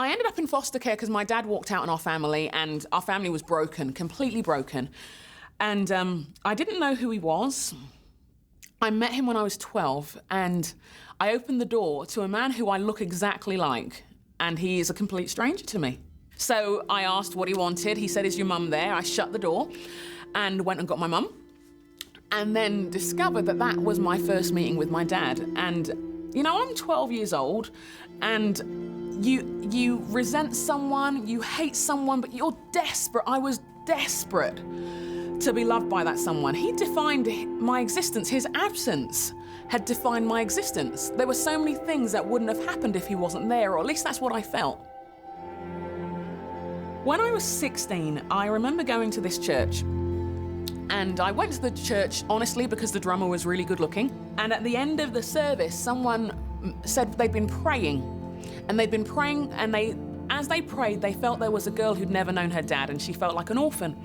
I ended up in foster care because my dad walked out on our family, and our family was broken, completely broken. And I didn't know who he was. I met him when I was 12, and I opened the door to a man who I look exactly like, and he is a complete stranger to me. So I asked what he wanted. He said, "Is your mum there?" I shut the door and went and got my mum, and then discovered that that was my first meeting with my dad. And, you know, I'm 12 years old, and you resent someone, you hate someone, but you're desperate. I was desperate to be loved by that someone. He defined my existence. His absence had defined my existence. There were so many things that wouldn't have happened if he wasn't there, or at least that's what I felt. When I was 16, I remember going to this church, and I went to the church, honestly, because the drummer was really good looking. And at the end of the service, someone said they'd been praying. And they'd been praying, and as they prayed, they felt there was a girl who'd never known her dad, and she felt like an orphan.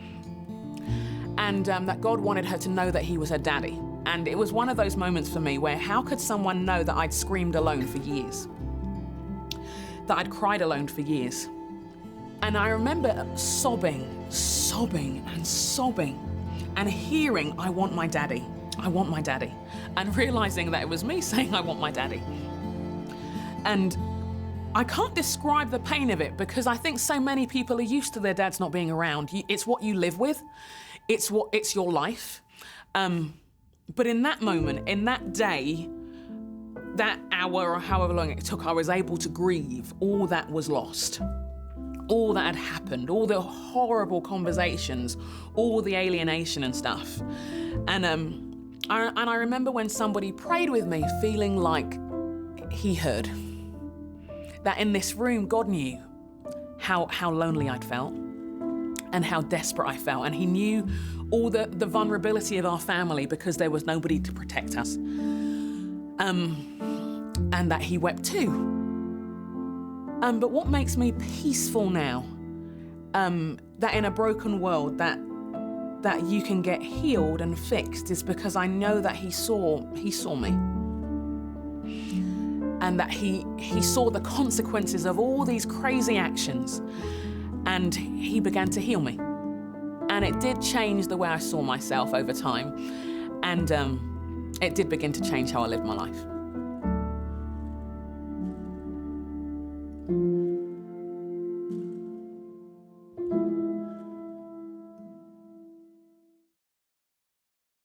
And that God wanted her to know that he was her daddy. And it was one of those moments for me where how could someone know that I'd screamed alone for years? That I'd cried alone for years. And I remember sobbing, and hearing, "I want my daddy, I want my daddy," and realizing that it was me saying, "I want my daddy." And I can't describe the pain of it, because I think so many people are used to their dads not being around. It's what you live with. It's your life. But in that moment, in that day, that hour or however long it took, I was able to grieve all that was lost, all that had happened, all the horrible conversations, all the alienation and stuff. And I remember when somebody prayed with me, feeling like he heard. That in this room, God knew how lonely I'd felt and how desperate I felt. And he knew all the vulnerability of our family, because there was nobody to protect us. And that he wept too. But what makes me peaceful now, that in a broken world that you can get healed and fixed, is because I know that he saw me. And that he saw the consequences of all these crazy actions, and he began to heal me. And it did change the way I saw myself over time, and it did begin to change how I lived my life.